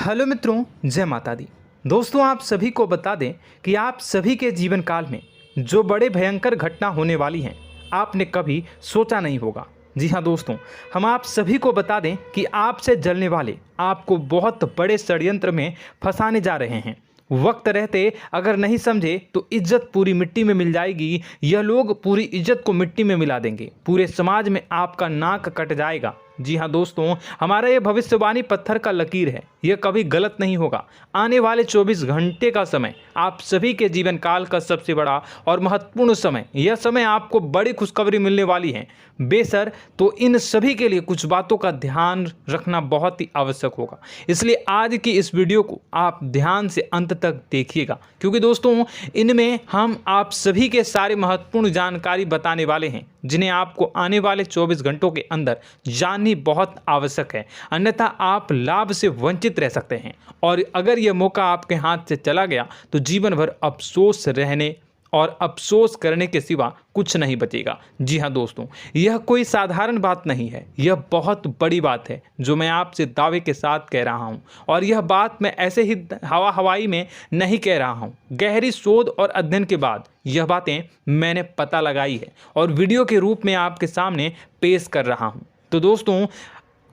Hello मित्रों, जय माता दी। दोस्तों, आप सभी को बता दें कि आप सभी के जीवन काल में जो बड़े भयंकर घटना होने वाली हैं, आपने कभी सोचा नहीं होगा। जी हाँ दोस्तों, हम आप सभी को बता दें कि आपसे जलने वाले आपको बहुत बड़े षड्यंत्र में फंसाने जा रहे हैं। वक्त रहते अगर नहीं समझे तो इज्जत पूरी मिट्टी में मिल जाएगी। यह लोग पूरी इज्जत को मिट्टी में मिला देंगे। पूरे समाज में आपका नाक कट जाएगा। जी हाँ दोस्तों, हमारा ये भविष्यवाणी पत्थर का लकीर है, यह कभी गलत नहीं होगा। आने वाले 24 घंटे का समय आप सभी के जीवन काल का सबसे बड़ा और महत्वपूर्ण समय। यह समय आपको बड़ी खुशखबरी मिलने वाली है बेसर, तो इन सभी के लिए कुछ बातों का ध्यान रखना बहुत ही आवश्यक होगा। इसलिए आज की इस वीडियो को आप ध्यान से अंत तक देखिएगा, क्योंकि दोस्तों इनमें हम आप सभी के सारे महत्वपूर्ण जानकारी बताने वाले हैं, जिन्हें आपको आने वाले 24 घंटों के अंदर जाननी बहुत आवश्यक है। अन्यथा आप लाभ से वंचित रह सकते हैं, और अगर यह मौका आपके हाथ से चला गया तो जीवन भर अफसोस रहने और अफसोस करने के सिवा कुछ नहीं बचेगा। जी हाँ दोस्तों, यह कोई साधारण बात नहीं है, यह बहुत बड़ी बात है जो मैं आपसे दावे के साथ कह रहा हूँ। और यह बात मैं ऐसे ही हवाई में नहीं कह रहा हूँ। गहरी शोध और अध्ययन के बाद यह बातें मैंने पता लगाई है और वीडियो के रूप में आपके सामने पेश कर रहा हूँ। तो दोस्तों,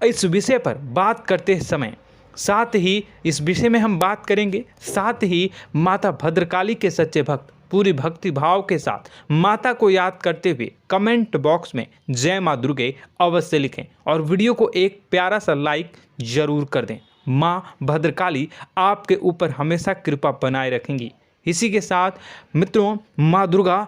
इस विषय पर बात करते समय साथ ही इस विषय में हम बात करेंगे, साथ ही माता भद्रकाली के सच्चे भक्त पूरी भक्ति भाव के साथ माता को याद करते हुए कमेंट बॉक्स में जय माँ दुर्गे अवश्य लिखें और वीडियो को एक प्यारा सा लाइक जरूर कर दें। माँ भद्रकाली आपके ऊपर हमेशा कृपा बनाए रखेंगी। इसी के साथ मित्रों, माँ दुर्गा,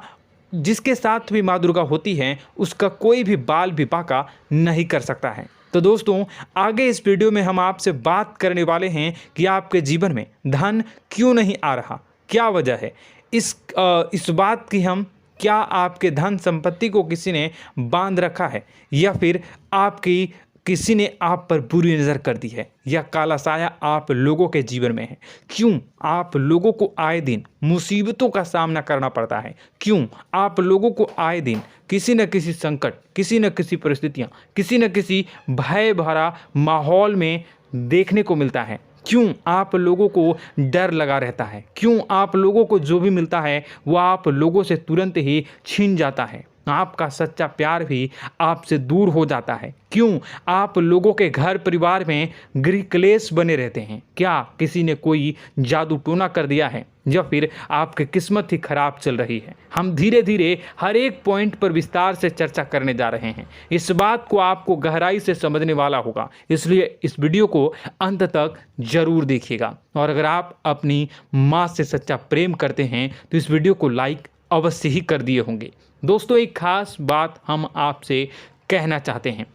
जिसके साथ भी माँ दुर्गा होती हैं, उसका कोई भी बाल भी बांका नहीं कर सकता है। तो दोस्तों, आगे इस वीडियो में हम आपसे बात करने वाले हैं कि आपके जीवन में धन क्यों नहीं आ रहा, क्या वजह है इस बात की। हम क्या आपके धन संपत्ति को किसी ने बांध रखा है, या फिर आपकी किसी ने आप पर बुरी नज़र कर दी है, या काला साया आप लोगों के जीवन में है। क्यों आप लोगों को आए दिन मुसीबतों का सामना करना पड़ता है, क्यों आप लोगों को आए दिन किसी न किसी संकट, किसी न किसी परिस्थितियाँ, किसी न किसी भय भरा माहौल में देखने को मिलता है, क्यों आप लोगों को डर लगा रहता है, क्यों आप लोगों को जो भी मिलता है वो आप लोगों से तुरंत ही छीन जाता है, आपका सच्चा प्यार भी आपसे दूर हो जाता है, क्यों आप लोगों के घर परिवार में गृह क्लेश बने रहते हैं। क्या किसी ने कोई जादू टोना कर दिया है, या फिर आपकी किस्मत ही खराब चल रही है। हम धीरे धीरे हर एक पॉइंट पर विस्तार से चर्चा करने जा रहे हैं। इस बात को आपको गहराई से समझने वाला होगा, इसलिए इस वीडियो को अंत तक जरूर देखिएगा। और अगर आप अपनी माँ से सच्चा प्रेम करते हैं तो इस वीडियो को लाइक अवश्य ही कर दिए होंगे। दोस्तों, एक खास बात हम आपसे कहना चाहते हैं।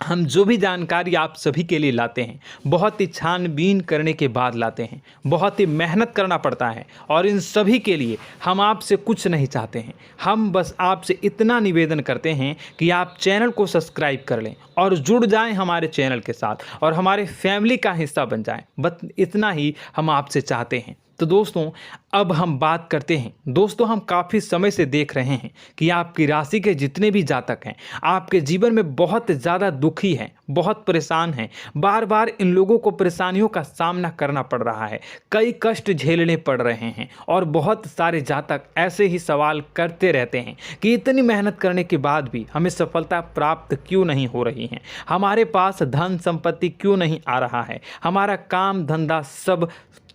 हम जो भी जानकारी आप सभी के लिए लाते हैं, बहुत ही छानबीन करने के बाद लाते हैं, बहुत ही मेहनत करना पड़ता है, और इन सभी के लिए हम आपसे कुछ नहीं चाहते हैं। हम बस आपसे इतना निवेदन करते हैं कि आप चैनल को सब्सक्राइब कर लें और जुड़ जाएं हमारे चैनल के साथ और हमारे फैमिली का हिस्सा बन जाएं। बस इतना ही हम आपसे चाहते हैं। तो दोस्तों, अब हम बात करते हैं। दोस्तों, हम काफ़ी समय से देख रहे हैं कि आपकी राशि के जितने भी जातक हैं, आपके जीवन में बहुत ज़्यादा दुखी हैं, बहुत परेशान हैं। बार बार इन लोगों को परेशानियों का सामना करना पड़ रहा है, कई कष्ट झेलने पड़ रहे हैं, और बहुत सारे जातक ऐसे ही सवाल करते रहते हैं कि इतनी मेहनत करने के बाद भी हमें सफलता प्राप्त क्यों नहीं हो रही है, हमारे पास धन संपत्ति क्यों नहीं आ रहा है, हमारा काम धंधा सब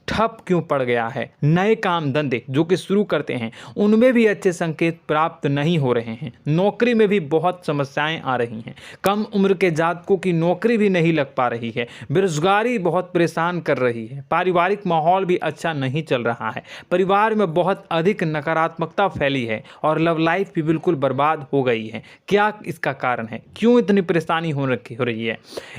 ठप क्यों पड़ गया है, नए काम धंधे जो कि शुरू करते हैं उनमें भी अच्छे संकेत प्राप्त नहीं हो रहे हैं, नौकरी में भी बहुत समस्याएं आ रही हैं, कम उम्र के जातकों की नौकरी भी नहीं लग पा रही है, बेरोजगारी बहुत परेशान कर रही है, पारिवारिक माहौल भी अच्छा नहीं चल रहा है, परिवार में बहुत अधिक नकारात्मकता फैली है, और लव लाइफ भी बिल्कुल बर्बाद हो गई है। क्या इसका कारण है, क्यों इतनी परेशानी हो रही है?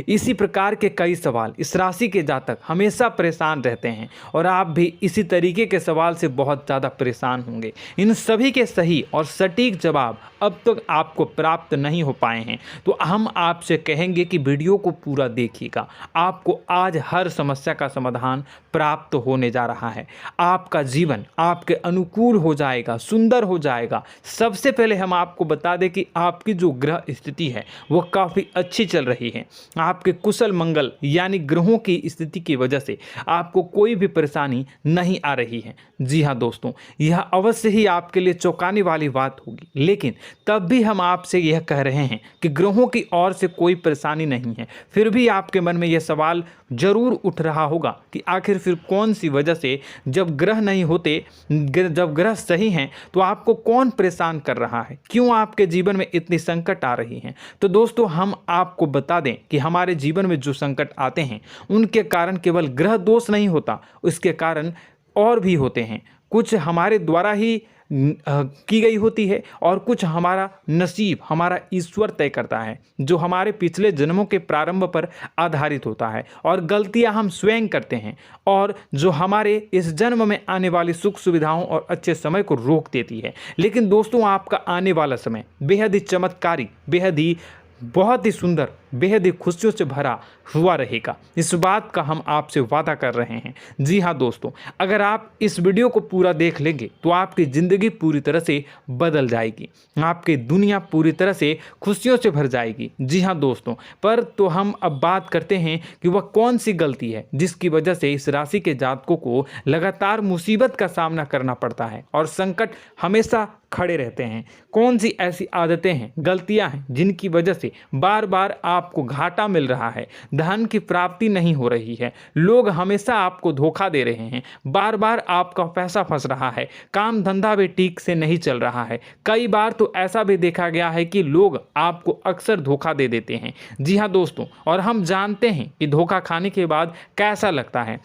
इसी प्रकार के कई सवाल इस राशि के जातक हमेशा परेशान रहते हैं, और आप भी इसी तरीके के सवाल से बहुत ज़्यादा परेशान होंगे। इन सभी के सही और सटीक जवाब अब तक आपको प्राप्त नहीं हो पाए हैं, तो हम आपसे कहेंगे कि वीडियो को पूरा देखिएगा। आपको आज हर समस्या का समाधान प्राप्त होने जा रहा है। आपका जीवन आपके अनुकूल हो जाएगा, सुंदर हो जाएगा। सबसे पहले हम आपको बता दें कि आपकी जो ग्रह स्थिति है वो काफ़ी अच्छी चल रही है। आपके कुशल मंगल यानी ग्रहों की स्थिति की वजह से आपको कोई भी परेशानी नहीं आ रही है। जी हाँ दोस्तों, यह अवश्य ही आपके लिए चौंकाने वाली बात होगी, लेकिन तब भी हम आपसे यह कह रहे हैं कि ग्रहों की ओर से कोई परेशानी नहीं है। फिर भी आपके मन में यह सवाल जरूर उठ रहा होगा कि आखिर फिर कौन सी वजह से, जब ग्रह नहीं होते, जब ग्रह सही हैं, तो आपको कौन परेशान कर रहा है, क्यों आपके जीवन में इतनी संकट आ रही हैं। तो दोस्तों, हम आपको बता दें कि हमारे जीवन में जो संकट आते हैं उनके कारण केवल ग्रह दोष नहीं होता, उसके कारण और भी होते हैं। कुछ हमारे द्वारा ही की गई होती है और कुछ हमारा नसीब, हमारा ईश्वर तय करता है, जो हमारे पिछले जन्मों के प्रारंभ पर आधारित होता है। और गलतियां हम स्वयं करते हैं और जो हमारे इस जन्म में आने वाली सुख सुविधाओं और अच्छे समय को रोक देती है। लेकिन दोस्तों, आपका आने वाला समय बेहद ही चमत्कारी, बेहद ही बहुत ही सुंदर, बेहद ही खुशियों से भरा हुआ रहेगा। इस बात का हम आपसे वादा कर रहे हैं। जी हाँ दोस्तों, अगर आप इस वीडियो को पूरा देख लेंगे तो आपकी ज़िंदगी पूरी तरह से बदल जाएगी, आपकी दुनिया पूरी तरह से खुशियों से भर जाएगी। जी हाँ दोस्तों, पर तो हम अब बात करते हैं कि वह कौन सी गलती है जिसकी वजह से इस राशि के जातकों को लगातार मुसीबत का सामना करना पड़ता है और संकट हमेशा खड़े रहते हैं। कौन सी ऐसी आदतें हैं, गलतियां हैं जिनकी वजह से बार बार आपको घाटा मिल रहा है, धन की प्राप्ति नहीं हो रही है, लोग हमेशा आपको धोखा दे रहे हैं, बार बार आपका पैसा फंस रहा है, काम धंधा भी ठीक से नहीं चल रहा है। कई बार तो ऐसा भी देखा गया है कि लोग आपको अक्सर धोखा दे देते हैं। जी हाँ दोस्तों, और हम जानते हैं कि धोखा खाने के बाद कैसा लगता है।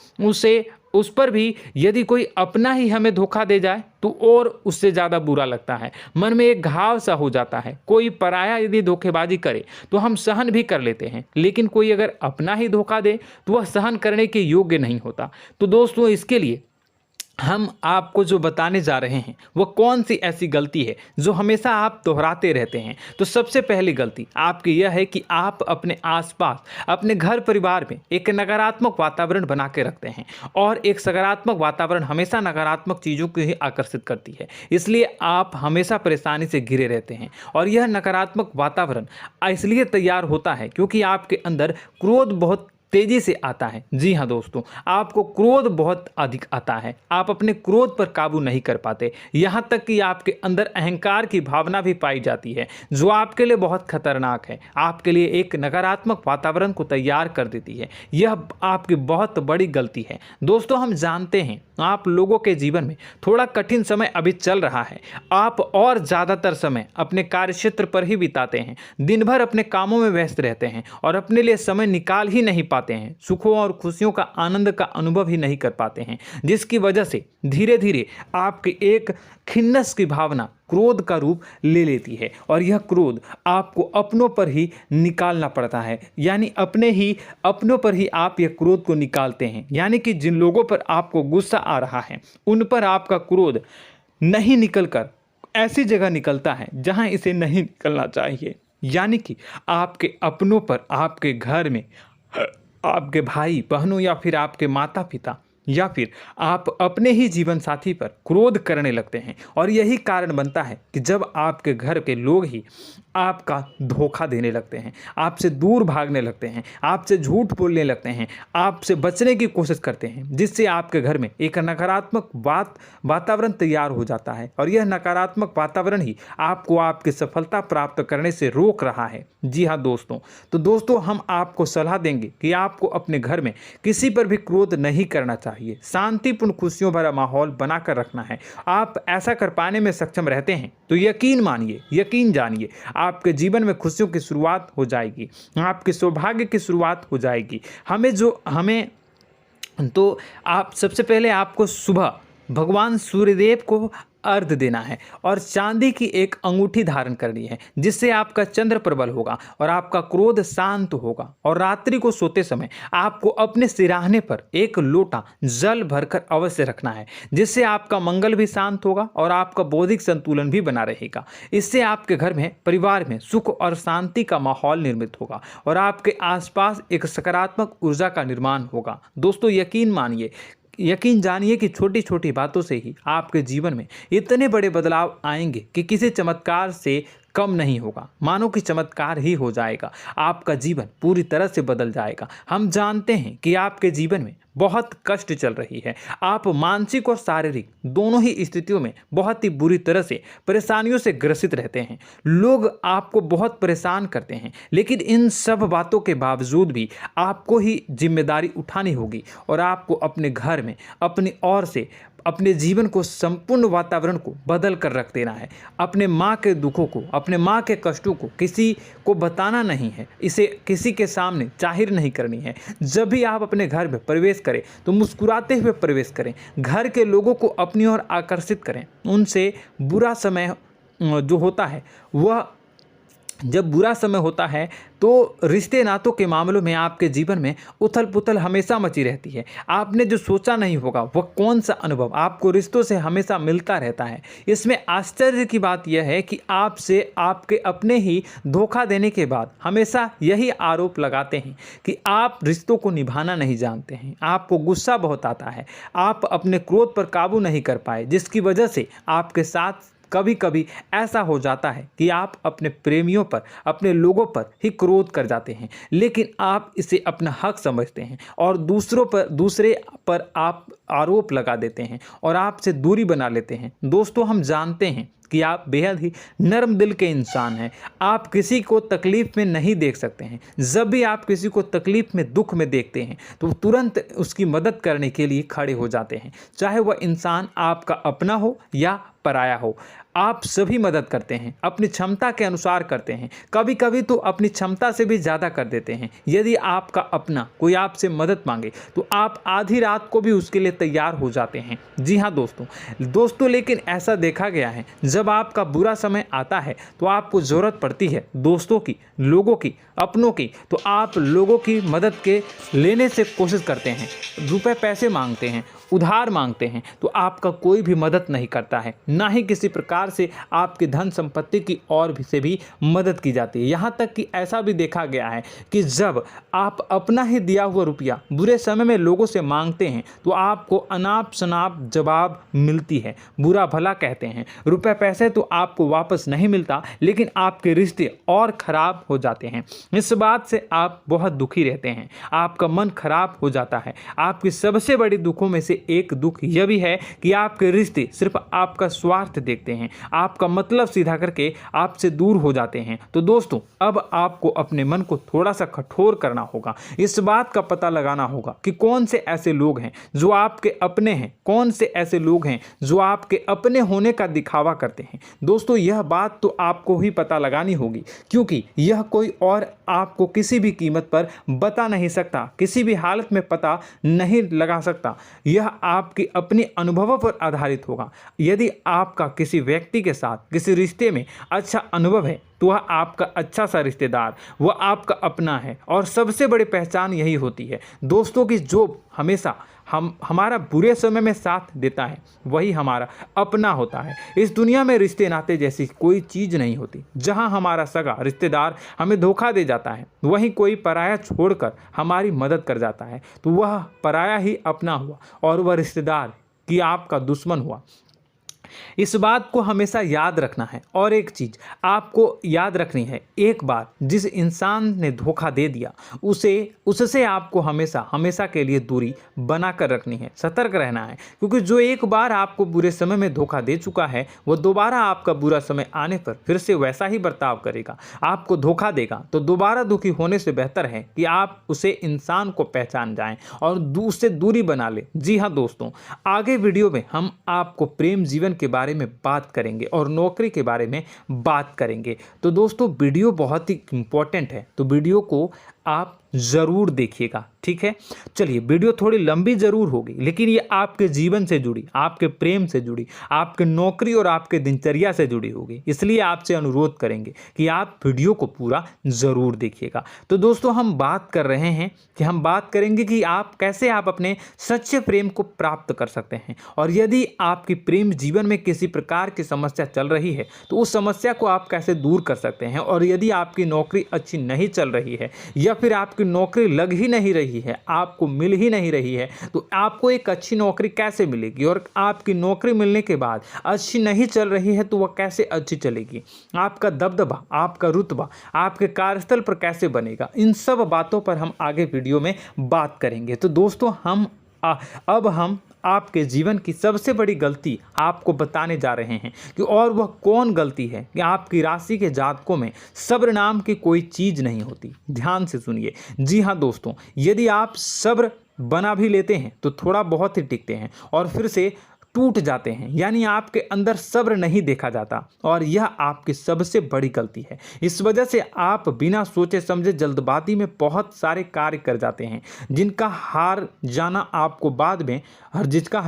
उस पर भी यदि कोई अपना ही हमें धोखा दे जाए तो और उससे ज़्यादा बुरा लगता है, मन में एक घाव सा हो जाता है। कोई पराया यदि धोखेबाजी करे तो हम सहन भी कर लेते हैं, लेकिन कोई अगर अपना ही धोखा दे तो वह सहन करने के योग्य नहीं होता। तो दोस्तों, इसके लिए हम आपको जो बताने जा रहे हैं वो कौन सी ऐसी गलती है जो हमेशा आप दोहराते रहते हैं। तो सबसे पहली गलती आपकी यह है कि आप अपने आसपास, अपने घर परिवार में एक नकारात्मक वातावरण बना के रखते हैं, और एक सकारात्मक वातावरण हमेशा नकारात्मक चीज़ों को ही आकर्षित करती है। इसलिए आप हमेशा परेशानी से घिरे रहते हैं, और यह नकारात्मक वातावरण इसलिए तैयार होता है क्योंकि आपके अंदर क्रोध बहुत तेजी से आता है। जी हाँ दोस्तों, आपको क्रोध बहुत अधिक आता है, आप अपने क्रोध पर काबू नहीं कर पाते, यहाँ तक कि आपके अंदर अहंकार की भावना भी पाई जाती है, जो आपके लिए बहुत खतरनाक है, आपके लिए एक नकारात्मक वातावरण को तैयार कर देती है। यह आपकी बहुत बड़ी गलती है। दोस्तों, हम जानते हैं आप लोगों के जीवन में थोड़ा कठिन समय अभी चल रहा है। आप और ज़्यादातर समय अपने कार्यक्षेत्र पर ही बिताते हैं, दिन भर अपने कामों में व्यस्त रहते हैं और अपने लिए समय निकाल ही नहीं पाते हैं, सुखों और खुशियों का आनंद का अनुभव ही नहीं कर पाते हैं, जिसकी वजह से धीरे धीरे आपकी एक खिन्नस की भावना क्रोध का रूप ले लेती है, और यह क्रोध आपको अपनों पर ही निकालना पड़ता है। यानी अपनों पर ही आप यह क्रोध को निकालते हैं। यानी कि जिन लोगों पर आपको गुस्सा आ रहा है उन पर आपका क्रोध नहीं निकलकर ऐसी जगह निकलता है जहां इसे नहीं निकलना चाहिए। यानी कि आपके अपनों पर, आपके घर में, आपके भाई बहनों या फिर आपके माता पिता या फिर आप अपने ही जीवन साथी पर क्रोध करने लगते हैं, और यही कारण बनता है कि जब आपके घर के लोग ही आपका धोखा देने लगते हैं, आपसे दूर भागने लगते हैं, आपसे झूठ बोलने लगते हैं, आपसे बचने की कोशिश करते हैं, जिससे आपके घर में एक नकारात्मक वातावरण तैयार हो जाता है, और यह नकारात्मक वातावरण ही आपको आपकी सफलता प्राप्त करने से रोक रहा है। जी हाँ दोस्तों, तो दोस्तों, हम आपको सलाह देंगे कि आपको अपने घर में किसी पर भी क्रोध नहीं करना चाहिए, शांतिपूर्ण खुशियों भरा माहौल बनाकर रखना है। आप ऐसा कर पाने में सक्षम रहते हैं तो यकीन मानिए, यकीन जानिए, आपके जीवन में खुशियों की शुरुआत हो जाएगी, आपके सौभाग्य की शुरुआत हो जाएगी। आप सबसे पहले आपको सुबह भगवान सूर्यदेव को अर्घ्य देना है और चांदी की एक अंगूठी धारण करनी है, जिससे आपका चंद्र प्रबल होगा और आपका क्रोध शांत होगा। और रात्रि को सोते समय आपको अपने सिरहाने पर एक लोटा जल भरकर अवश्य रखना है, जिससे आपका मंगल भी शांत होगा और आपका बौद्धिक संतुलन भी बना रहेगा। इससे आपके घर में, परिवार में सुख और शांति का माहौल निर्मित होगा और आपके आसपास एक सकारात्मक ऊर्जा का निर्माण होगा। दोस्तों, यकीन जानिए कि छोटी छोटी बातों से ही आपके जीवन में इतने बड़े बदलाव आएंगे कि किसी चमत्कार से कम नहीं होगा। मानो कि चमत्कार ही हो जाएगा, आपका जीवन पूरी तरह से बदल जाएगा। हम जानते हैं कि आपके जीवन में बहुत कष्ट चल रही है, आप मानसिक और शारीरिक दोनों ही स्थितियों में बहुत ही बुरी तरह से परेशानियों से ग्रसित रहते हैं। लोग आपको बहुत परेशान करते हैं, लेकिन इन सब बातों के बावजूद भी आपको ही जिम्मेदारी उठानी होगी और आपको अपने घर में अपनी ओर से अपने जीवन को, संपूर्ण वातावरण को बदल कर रख देना है। अपने माँ के दुखों को, अपने माँ के कष्टों को किसी को बताना नहीं है, इसे किसी के सामने जाहिर नहीं करनी है। जब भी आप अपने घर में प्रवेश करें तो मुस्कुराते हुए प्रवेश करें, घर के लोगों को अपनी ओर आकर्षित करें। उनसे बुरा समय जो होता है वह जब बुरा समय होता है तो रिश्ते नातों के मामलों में आपके जीवन में उथल पुथल हमेशा मची रहती है। आपने जो सोचा नहीं होगा वह कौन सा अनुभव आपको रिश्तों से हमेशा मिलता रहता है। इसमें आश्चर्य की बात यह है कि आपसे आपके अपने ही धोखा देने के बाद हमेशा यही आरोप लगाते हैं कि आप रिश्तों को निभाना नहीं जानते हैं, आपको गुस्सा बहुत आता है, आप अपने क्रोध पर काबू नहीं कर पाए, जिसकी वजह से आपके साथ कभी कभी ऐसा हो जाता है कि आप अपने प्रेमियों पर, अपने लोगों पर ही क्रोध कर जाते हैं, लेकिन आप इसे अपना हक समझते हैं और दूसरे पर आप आरोप लगा देते हैं और आपसे दूरी बना लेते हैं। दोस्तों, हम जानते हैं कि आप बेहद ही नर्म दिल के इंसान हैं। आप किसी को तकलीफ में नहीं देख सकते हैं। जब भी आप किसी को तकलीफ में, दुख में देखते हैं तो तुरंत उसकी मदद करने के लिए खड़े हो जाते हैं, चाहे वह इंसान आपका अपना हो या पराया हो। आप सभी मदद करते हैं, अपनी क्षमता के अनुसार करते हैं, कभी कभी तो अपनी क्षमता से भी ज़्यादा कर देते हैं। यदि आपका अपना कोई आपसे मदद मांगे तो आप आधी रात को भी उसके लिए तैयार हो जाते हैं। जी हाँ दोस्तों, लेकिन ऐसा देखा गया है, जब आपका बुरा समय आता है तो आपको ज़रूरत पड़ती है दोस्तों की, लोगों की, अपनों की, तो आप लोगों की मदद के लेने से कोशिश करते हैं, रुपए पैसे मांगते हैं, उधार मांगते हैं, तो आपका कोई भी मदद नहीं करता है, ना ही किसी प्रकार से आपकी धन संपत्ति की ओर से भी मदद की जाती है। यहाँ तक कि ऐसा भी देखा गया है कि जब आप अपना ही दिया हुआ रुपया बुरे समय में लोगों से मांगते हैं तो आपको अनाप शनाप जवाब मिलती है, बुरा भला कहते हैं। रुपए पैसे तो आपको वापस नहीं मिलता, लेकिन आपके रिश्ते और खराब हो जाते हैं। इस बात से आप बहुत दुखी रहते हैं, आपका मन खराब हो जाता है। आपकी सबसे बड़ी दुखों में से एक दुख यह भी है कि आपके रिश्ते सिर्फ आपका स्वार्थ देखते हैं, आपका मतलब सीधा करके आपसे दूर हो जाते हैं। तो दोस्तों, अब आपको अपने मन को थोड़ा सा कठोर करना होगा, इस बात का पता लगाना होगा कि कौन से ऐसे लोग हैं जो आपके अपने हैं, कौन से ऐसे लोग हैं जो आपके अपने होने का दिखावा करते हैं। दोस्तों, यह बात तो आपको ही पता लगानी होगी, क्योंकि यह कोई और आपको किसी भी कीमत पर बता नहीं सकता, किसी भी हालत में पता नहीं लगा सकता। यह आपके अपने अनुभवों पर आधारित होगा। यदि आपका किसी व्यक्ति के साथ किसी रिश्ते में अच्छा अनुभव है तो वह आपका अच्छा सा रिश्तेदार, वह आपका अपना है। और सबसे बड़ी पहचान यही होती है दोस्तों की जो हमेशा हमारा बुरे समय में साथ देता है वही हमारा अपना होता है। इस दुनिया में रिश्ते नाते जैसी कोई चीज़ नहीं होती। जहां हमारा सगा रिश्तेदार हमें धोखा दे जाता है, वहीं कोई पराया छोड़कर हमारी मदद कर जाता है, तो वह पराया ही अपना हुआ और वह रिश्तेदार की आपका दुश्मन हुआ। इस बात को हमेशा याद रखना है। और एक चीज़ आपको याद रखनी है, एक बार जिस इंसान ने धोखा दे दिया उससे आपको हमेशा के लिए दूरी बना कर रखनी है, सतर्क रहना है। क्योंकि जो एक बार आपको बुरे समय में धोखा दे चुका है वो दोबारा आपका बुरा समय आने पर फिर से वैसा ही बर्ताव करेगा, आपको धोखा देगा। तो दोबारा दुखी होने से बेहतर है कि आप उसे इंसान को पहचान जाएं और उससे दूरी बना लें। जी हाँ दोस्तों, आगे वीडियो में हम आपको प्रेम जीवन के बारे में बात करेंगे और नौकरी के बारे में बात करेंगे। तो दोस्तों, वीडियो बहुत ही इम्पोर्टेंट है, तो वीडियो को आप ज़रूर देखिएगा, ठीक है। चलिए, वीडियो थोड़ी लंबी ज़रूर होगी, लेकिन ये आपके जीवन से जुड़ी, आपके प्रेम से जुड़ी, आपके नौकरी और आपके दिनचर्या से जुड़ी होगी, इसलिए आपसे अनुरोध करेंगे कि आप वीडियो को पूरा ज़रूर देखिएगा। तो दोस्तों, हम बात कर रहे हैं कि हम बात करेंगे कि आप कैसे आप अपने सच्चे प्रेम को प्राप्त कर सकते हैं, और यदि आपकी प्रेम जीवन में किसी प्रकार की समस्या चल रही है तो उस समस्या को आप कैसे दूर कर सकते हैं, और यदि आपकी नौकरी अच्छी नहीं चल रही है या फिर आपकी नौकरी लग ही नहीं रही है, आपको मिल ही नहीं रही है, तो आपको एक अच्छी नौकरी कैसे मिलेगी, और आपकी नौकरी मिलने के बाद अच्छी नहीं चल रही है तो वह कैसे अच्छी चलेगी, आपका दबदबा, आपका रुतबा आपके कार्यस्थल पर कैसे बनेगा, इन सब बातों पर हम आगे वीडियो में बात करेंगे। तो दोस्तों, अब हम आपके जीवन की सबसे बड़ी गलती आपको बताने जा रहे हैं कि और वह कौन गलती है कि आपकी राशि के जातकों में सब्र नाम की कोई चीज़ नहीं होती। ध्यान से सुनिए। जी हाँ दोस्तों, यदि आप सब्र बना भी लेते हैं तो थोड़ा बहुत ही टिकते हैं और फिर से टूट जाते हैं, यानी आपके अंदर सब्र नहीं देखा जाता, और यह आपकी सबसे बड़ी गलती है। इस वजह से आप बिना सोचे समझे जल्दबाजी में बहुत सारे कार्य कर जाते हैं, जिसका हार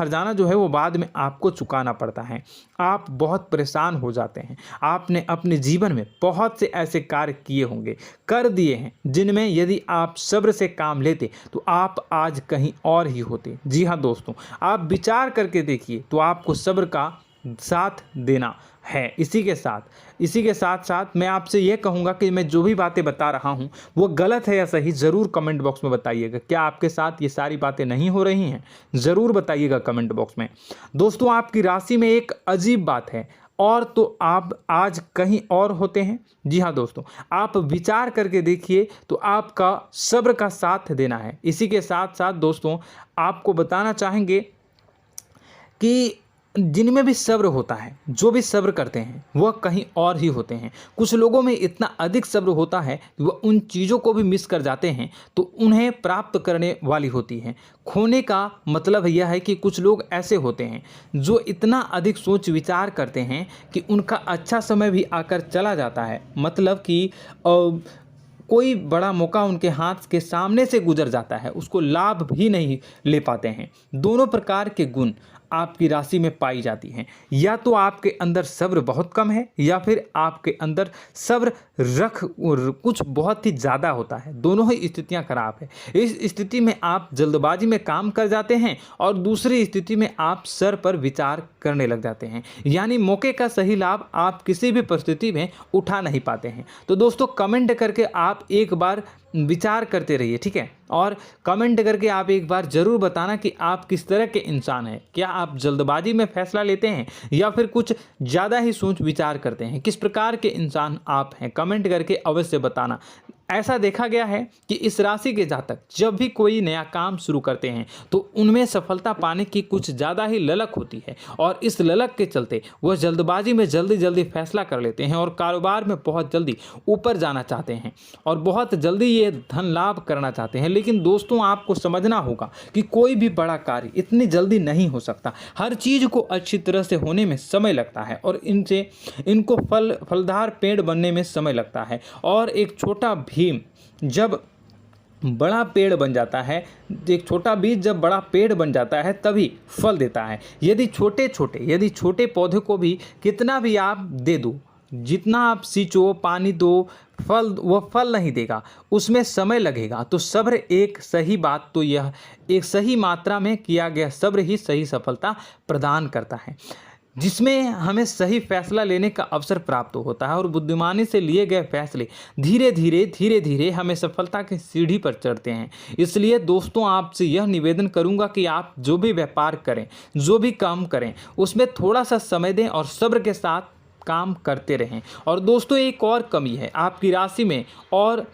जाना जो है वो बाद में आपको चुकाना पड़ता है। आप बहुत परेशान हो जाते हैं। आपने अपने जीवन में बहुत से ऐसे कार्य किए होंगे, कर दिए हैं, जिनमें यदि आप सब्र से काम लेते तो आप आज कहीं और ही होते। जी हाँ दोस्तों, आप विचार करके देखिए तो आपको सब्र का साथ देना है। इसी के साथ साथ मैं आपसे यह कहूँगा कि मैं जो भी बातें बता रहा हूँ वो गलत है या सही, ज़रूर कमेंट बॉक्स में बताइएगा। क्या आपके साथ ये सारी बातें नहीं हो रही हैं, ज़रूर बताइएगा कमेंट बॉक्स में। दोस्तों, आपकी राशि में एक अजीब बात है, और तो आप आज कहीं और होते हैं। जी हाँ दोस्तों, आप विचार करके देखिए तो आपका सब्र का साथ देना है। इसी के साथ साथ दोस्तों, आपको बताना चाहेंगे कि जिनमें भी सब्र होता है, जो भी सब्र करते हैं वह कहीं और ही होते हैं। कुछ लोगों में इतना अधिक सब्र होता है कि वह उन चीज़ों को भी मिस कर जाते हैं तो उन्हें प्राप्त करने वाली होती हैं। खोने का मतलब यह है कि कुछ लोग ऐसे होते हैं जो इतना अधिक सोच विचार करते हैं कि उनका अच्छा समय भी आकर चला जाता है, मतलब कि कोई बड़ा मौका उनके हाथ के सामने से गुजर जाता है, उसको लाभ भी नहीं ले पाते हैं। दोनों प्रकार के गुण आपकी राशि में पाई जाती हैं। या तो आपके अंदर सब्र बहुत कम है या फिर आपके अंदर सब्र कुछ बहुत ही ज़्यादा होता है। दोनों ही स्थितियां खराब है। इस स्थिति में आप जल्दबाजी में काम कर जाते हैं और दूसरी स्थिति में आप सर पर विचार करने लग जाते हैं, यानी मौके का सही लाभ आप किसी भी परिस्थिति में उठा नहीं पाते हैं। तो दोस्तों, कमेंट करके आप एक बार विचार करते रहिए, ठीक है, और कमेंट करके आप एक बार ज़रूर बताना कि आप किस तरह के इंसान हैं। क्या आप जल्दबाजी में फैसला लेते हैं या फिर कुछ ज़्यादा ही सोच विचार करते हैं? किस प्रकार के इंसान आप हैं, कमेंट करके अवश्य बताना। ऐसा देखा गया है कि इस राशि के जातक जब भी कोई नया काम शुरू करते हैं तो उनमें सफलता पाने की कुछ ज़्यादा ही ललक होती है, और इस ललक के चलते वह जल्दबाजी में जल्दी फैसला कर लेते हैं और कारोबार में बहुत जल्दी ऊपर जाना चाहते हैं और बहुत जल्दी ये धन लाभ करना चाहते हैं। लेकिन दोस्तों, आपको समझना होगा कि कोई भी बड़ा कार्य इतनी जल्दी नहीं हो सकता। हर चीज़ को अच्छी तरह से होने में समय लगता है और इनको फलदार पेड़ बनने में समय लगता है। और एक छोटा भीम जब बड़ा पेड़ बन जाता है, एक छोटा बीज जब बड़ा पेड़ बन जाता है तभी फल देता है। यदि छोटे पौधे को भी कितना भी आप दे दो, जितना आप सींचो, पानी दो, वह फल नहीं देगा, उसमें समय लगेगा। तो सब्र एक सही मात्रा में किया गया सब्र ही सही सफलता प्रदान करता है, जिसमें हमें सही फैसला लेने का अवसर प्राप्त होता है और बुद्धिमानी से लिए गए फैसले धीरे धीरे हमें सफलता की सीढ़ी पर चढ़ते हैं। इसलिए दोस्तों, आपसे यह निवेदन करूंगा कि आप जो भी व्यापार करें, जो भी काम करें, उसमें थोड़ा सा समय दें और सब्र के साथ काम करते रहें। और दोस्तों, एक और कमी है आपकी राशि में, और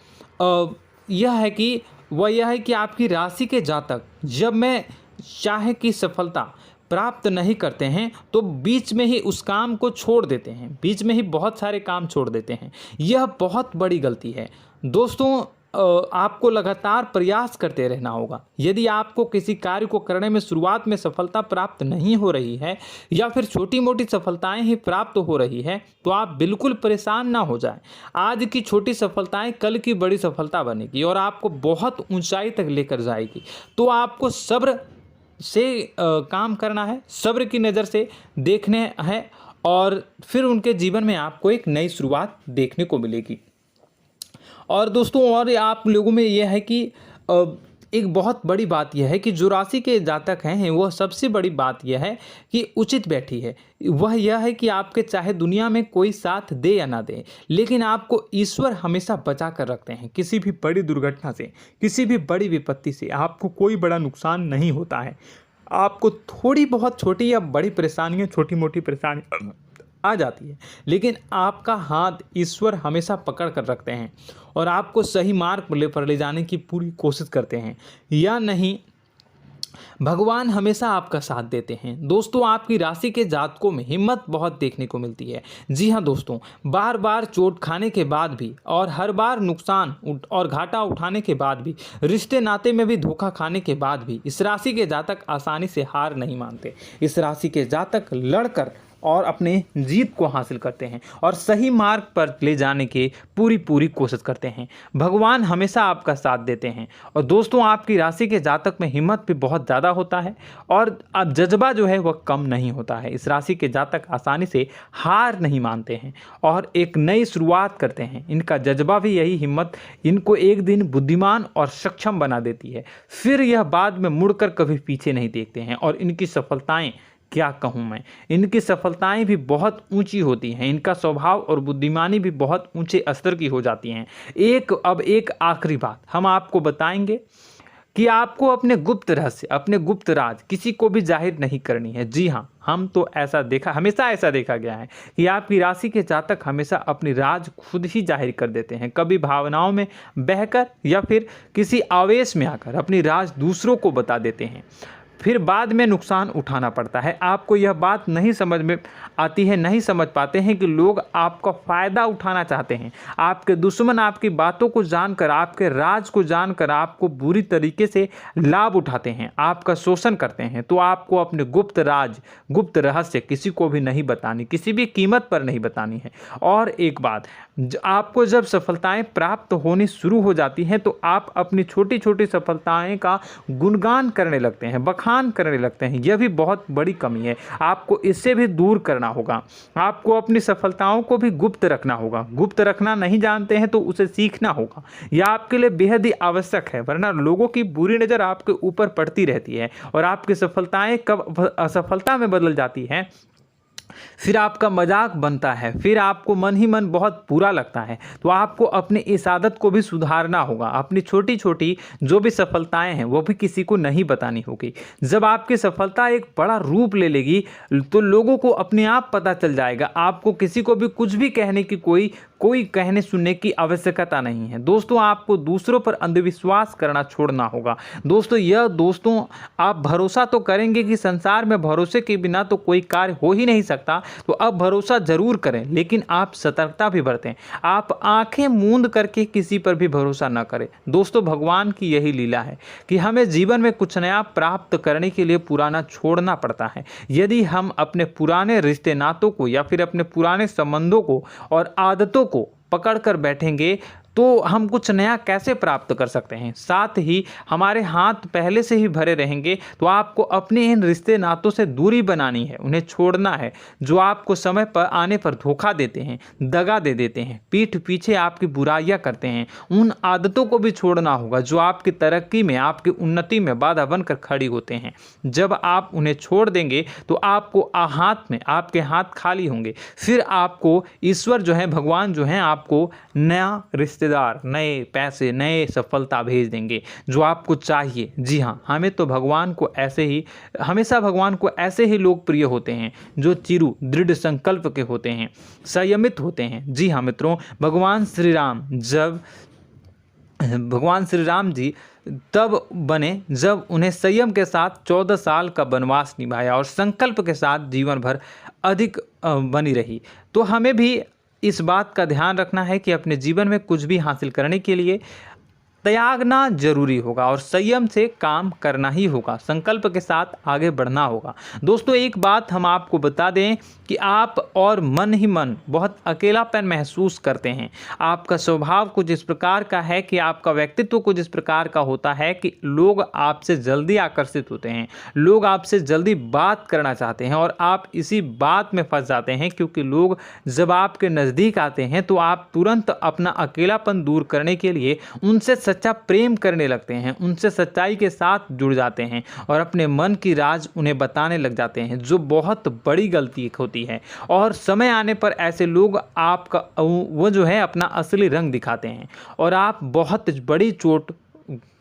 यह है कि आपकी राशि के जातक जब में चाहे कि सफलता प्राप्त नहीं करते हैं तो बीच में ही उस काम को छोड़ देते हैं, बीच में ही बहुत सारे काम छोड़ देते हैं। यह बहुत बड़ी गलती है दोस्तों। आपको लगातार प्रयास करते रहना होगा। यदि आपको किसी कार्य को करने में शुरुआत में सफलता प्राप्त नहीं हो रही है या फिर छोटी मोटी सफलताएं ही प्राप्त हो रही है तो आप बिल्कुल परेशान ना हो जाएं। आज की छोटी सफलताएं कल की बड़ी सफलता बनेगी और आपको बहुत ऊंचाई तक लेकर जाएगी। तो आपको सब्र से काम करना है, सब्र की नज़र से देखने हैं और फिर उनके जीवन में आपको एक नई शुरुआत देखने को मिलेगी। और दोस्तों और आप लोगों में यह है कि एक बहुत बड़ी बात यह है कि जो राशि के जातक हैं वह सबसे बड़ी बात यह है कि उचित बैठी है। वह यह है कि आपके चाहे दुनिया में कोई साथ दे या ना दे, लेकिन आपको ईश्वर हमेशा बचा कर रखते हैं। किसी भी बड़ी दुर्घटना से, किसी भी बड़ी विपत्ति से आपको कोई बड़ा नुकसान नहीं होता है। आपको थोड़ी बहुत छोटी या बड़ी परेशानियाँ, छोटी मोटी परेशानी आ जाती है, लेकिन आपका हाथ ईश्वर हमेशा पकड़ कर रखते हैं और आपको सही मार्ग पर ले जाने की पूरी कोशिश करते हैं। या नहीं, भगवान हमेशा आपका साथ देते हैं। दोस्तों आपकी राशि के जातकों में हिम्मत बहुत देखने को मिलती है। जी हाँ दोस्तों, बार बार चोट खाने के बाद भी और हर बार नुकसान और घाटा उठाने के बाद भी, रिश्ते नाते में भी धोखा खाने के बाद भी इस राशि के जातक आसानी से हार नहीं मानते। इस राशि के जातक लड़कर और अपने जीत को हासिल करते हैं और सही मार्ग पर ले जाने की पूरी कोशिश करते हैं। भगवान हमेशा आपका साथ देते हैं। और दोस्तों आपकी राशि के जातक में हिम्मत भी बहुत ज़्यादा होता है और अब जज्बा जो है वह कम नहीं होता है। इस राशि के जातक आसानी से हार नहीं मानते हैं और एक नई शुरुआत करते हैं। इनका जज्बा भी, यही हिम्मत इनको एक दिन बुद्धिमान और सक्षम बना देती है। फिर यह बाद में मुड़कर कभी पीछे नहीं देखते हैं और इनकी सफलताएं, क्या कहूँ मैं, इनकी सफलताएं भी बहुत ऊंची होती हैं। इनका स्वभाव और बुद्धिमानी भी बहुत ऊंचे स्तर की हो जाती हैं। अब एक आखिरी बात हम आपको बताएंगे कि आपको अपने गुप्त रहस्य, अपने गुप्त राज किसी को भी जाहिर नहीं करनी है। जी हाँ, हम तो हमेशा ऐसा देखा गया है कि आपकी राशि के जातक हमेशा अपनी राज खुद ही जाहिर कर देते हैं। कभी भावनाओं में बहकर या फिर किसी आवेश में आकर अपनी राज दूसरों को बता देते हैं, फिर बाद में नुकसान उठाना पड़ता है। आपको यह बात नहीं समझ में आती है, नहीं समझ पाते हैं कि लोग आपका फ़ायदा उठाना चाहते हैं। आपके दुश्मन आपकी बातों को जानकर, आपके राज को जानकर आपको बुरी तरीके से लाभ उठाते हैं, आपका शोषण करते हैं। तो आपको अपने गुप्त राज, गुप्त रहस्य किसी को भी नहीं बतानी, किसी भी कीमत पर नहीं बतानी है। और एक बात, आपको जब सफलताएं प्राप्त होनी शुरू हो जाती हैं तो आप अपनी छोटी छोटी सफलताएं का गुणगान करने लगते हैं, बखान करने लगते हैं। यह भी बहुत बड़ी कमी है, आपको इससे भी दूर करना होगा। आपको अपनी सफलताओं को भी गुप्त रखना होगा। गुप्त रखना नहीं जानते हैं तो उसे सीखना होगा। यह आपके लिए बेहद ही आवश्यक है, वरना लोगों की बुरी नज़र आपके ऊपर पड़ती रहती है और आपकी सफलताएं कब असफलता में बदल जाती है, फिर आपका मजाक बनता है, फिर आपको मन ही मन बहुत बुरा लगता है। तो आपको अपनी इस आदत को भी सुधारना होगा। अपनी छोटी छोटी जो भी सफलताएं हैं वो भी किसी को नहीं बतानी होगी। जब आपकी सफलता एक बड़ा रूप ले लेगी तो लोगों को अपने आप पता चल जाएगा। आपको किसी को भी कुछ भी कहने की कोई कहने सुनने की आवश्यकता नहीं है। दोस्तों आपको दूसरों पर अंधविश्वास करना छोड़ना होगा। दोस्तों आप भरोसा तो करेंगे कि संसार में भरोसे के बिना तो कोई कार्य हो ही नहीं सकता, तो अब भरोसा जरूर करें, लेकिन आप सतर्कता भी बरतें। आप आंखें मूंद करके किसी पर भी भरोसा न करें। दोस्तों भगवान की यही लीला है कि हमें जीवन में कुछ नया प्राप्त करने के लिए पुराना छोड़ना पड़ता है। यदि हम अपने पुराने रिश्ते नातों को या फिर अपने पुराने संबंधों को और आदतों को पकड़ कर बैठेंगे तो हम कुछ नया कैसे प्राप्त कर सकते हैं। साथ ही हमारे हाथ पहले से ही भरे रहेंगे। तो आपको अपने इन रिश्ते नातों से दूरी बनानी है, उन्हें छोड़ना है जो आपको समय पर आने पर धोखा देते हैं, दगा दे देते हैं, पीठ पीछे आपकी बुराइयां करते हैं। उन आदतों को भी छोड़ना होगा जो आपकी तरक्की में, आपकी उन्नति में बाधा बनकर खड़ी होते हैं। जब आप उन्हें छोड़ देंगे तो आपके हाथ खाली होंगे। फिर आपको ईश्वर जो है, भगवान जो है, आपको नया रिश्तेदार, नए पैसे, नए सफलता भेज देंगे जो आपको चाहिए। जी हाँ, हमेशा भगवान को ऐसे ही लोग प्रिय होते हैं जो चिरु दृढ़ संकल्प के होते हैं, संयमित होते हैं। जी हाँ मित्रों, भगवान श्री राम जी तब बने जब उन्हें संयम के साथ 14 साल का वनवास निभाया और संकल्प के साथ जीवन भर अधिक बनी रही। तो हमें भी इस बात का ध्यान रखना है कि अपने जीवन में कुछ भी हासिल करने के लिए त्यागना जरूरी होगा और संयम से काम करना ही होगा, संकल्प के साथ आगे बढ़ना होगा। दोस्तों एक बात हम आपको बता दें कि आप और मन ही मन बहुत अकेलापन महसूस करते हैं। आपका स्वभाव कुछ इस प्रकार का है कि आपका व्यक्तित्व कुछ इस प्रकार का होता है कि लोग आपसे जल्दी आकर्षित होते हैं, लोग आपसे जल्दी बात करना चाहते हैं और आप इसी बात में फंस जाते हैं, क्योंकि लोग जब आपके नज़दीक आते हैं तो आप तुरंत अपना अकेलापन दूर करने के लिए उनसे सच्चा प्रेम करने लगते हैं, उनसे सच्चाई के साथ जुड़ जाते हैं और अपने मन की राज उन्हें बताने लग जाते हैं, जो बहुत बड़ी गलती होती है। और समय आने पर ऐसे लोग आपका वो जो है अपना असली रंग दिखाते हैं और आप बहुत बड़ी चोट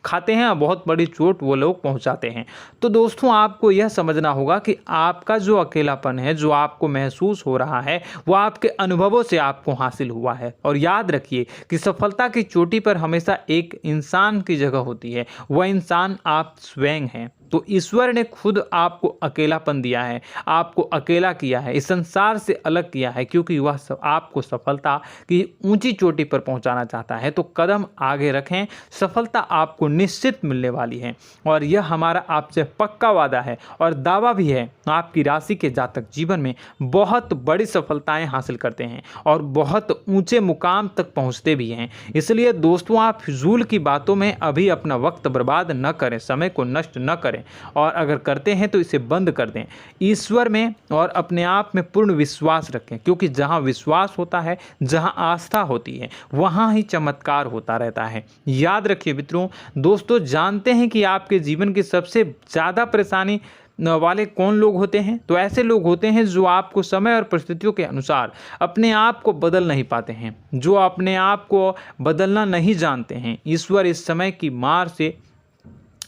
खाते हैं, बहुत बड़ी चोट वो लोग पहुंचाते हैं। तो दोस्तों आपको यह समझना होगा कि आपका जो अकेलापन है, जो आपको महसूस हो रहा है, वो आपके अनुभवों से आपको हासिल हुआ है। और याद रखिए कि सफलता की चोटी पर हमेशा एक इंसान की जगह होती है, वह इंसान आप स्वयं हैं। तो ईश्वर ने खुद आपको अकेलापन दिया है, आपको अकेला किया है, इस संसार से अलग किया है, क्योंकि वह आपको सफलता की ऊंची चोटी पर पहुंचाना चाहता है। तो कदम आगे रखें, सफलता आपको निश्चित मिलने वाली है और यह हमारा आपसे पक्का वादा है और दावा भी है। आपकी राशि के जातक जीवन में बहुत बड़ी सफलताएं हासिल करते हैं और बहुत ऊंचे मुकाम तक पहुंचते भी हैं। इसलिए दोस्तों आप फिजूल की बातों में अभी अपना वक्त बर्बाद न करें, समय को नष्ट न करें और अगर करते हैं तो इसे बंद कर दें। ईश्वर में और अपने आप में पूर्ण विश्वास रखें, क्योंकि जहां विश्वास होता है, जहां आस्था होती है, वहां ही चमत्कार होता रहता है। याद रखिए मित्रों, दोस्तों जानते हैं कि आपके जीवन की सबसे ज़्यादा परेशानी वाले कौन लोग होते हैं? तो ऐसे लोग होते हैं जो आपको समय और परिस्थितियों के अनुसार अपने आप को बदल नहीं पाते हैं, जो अपने आप को बदलना नहीं जानते हैं। ईश्वर इस समय की मार से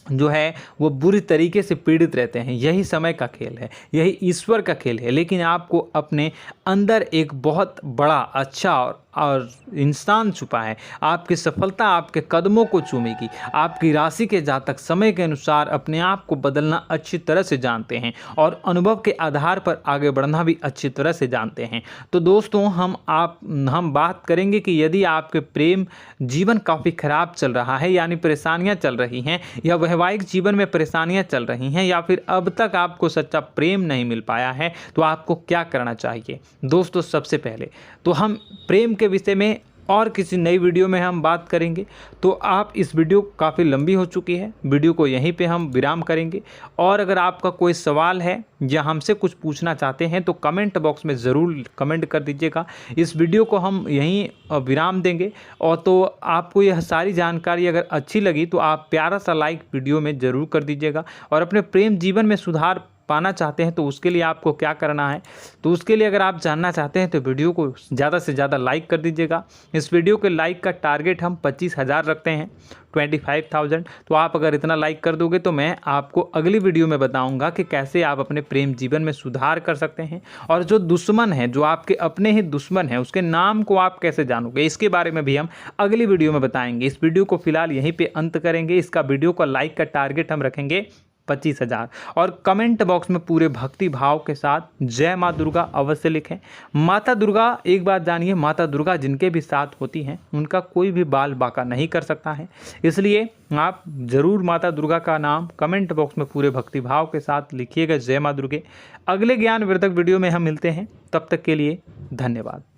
जो है वो बुरी तरीके से पीड़ित रहते हैं। यही समय का खेल है, यही ईश्वर का खेल है। लेकिन आपको अपने अंदर एक बहुत बड़ा अच्छा और इंसान छुपा है। आपकी सफलता आपके कदमों को चूमेगी। आपकी राशि के जातक समय के अनुसार अपने आप को बदलना अच्छी तरह से जानते हैं और अनुभव के आधार पर आगे बढ़ना भी अच्छी तरह से जानते हैं। तो दोस्तों हम बात करेंगे कि यदि आपके प्रेम जीवन काफ़ी खराब चल रहा है, यानी परेशानियां चल रही हैं, या वैवाहिक जीवन में परेशानियां चल रही हैं, या फिर अब तक आपको सच्चा प्रेम नहीं मिल पाया है, तो आपको क्या करना चाहिए। दोस्तों सबसे पहले तो हम प्रेम के विषय में और किसी नई वीडियो में हम बात करेंगे। तो आप इस वीडियो काफ़ी लंबी हो चुकी है, वीडियो को यहीं पे हम विराम करेंगे। और अगर आपका कोई सवाल है या हमसे कुछ पूछना चाहते हैं तो कमेंट बॉक्स में ज़रूर कमेंट कर दीजिएगा। इस वीडियो को हम यहीं विराम देंगे। और तो आपको यह सारी जानकारी अगर अच्छी लगी तो आप प्यारा सा लाइक वीडियो में ज़रूर कर दीजिएगा। और अपने प्रेम जीवन में सुधार पाना चाहते हैं तो उसके लिए आपको क्या करना है, तो उसके लिए अगर आप जानना चाहते हैं तो वीडियो को ज़्यादा से ज़्यादा लाइक कर दीजिएगा। इस वीडियो के लाइक का टारगेट हम 25,000 रखते हैं, 25,000। तो आप अगर इतना लाइक कर दोगे तो मैं आपको अगली वीडियो में बताऊंगा कि कैसे आप अपने प्रेम जीवन में सुधार कर सकते हैं। और जो दुश्मन है, जो आपके अपने ही दुश्मन है, उसके नाम को आप कैसे जानोगे, इसके बारे में भी हम अगली वीडियो में बताएंगे। इस वीडियो को फिलहाल यहीं पर अंत करेंगे। इसका वीडियो का लाइक का टारगेट हम रखेंगे 25,000। और कमेंट बॉक्स में पूरे भक्ति भाव के साथ जय माँ दुर्गा अवश्य लिखें। माता दुर्गा, एक बात जानिए, माता दुर्गा जिनके भी साथ होती हैं उनका कोई भी बाल बांका नहीं कर सकता है। इसलिए आप ज़रूर माता दुर्गा का नाम कमेंट बॉक्स में पूरे भक्ति भाव के साथ लिखिएगा, जय माँ दुर्गे। अगले ज्ञानवर्धक वीडियो में हम मिलते हैं, तब तक के लिए धन्यवाद।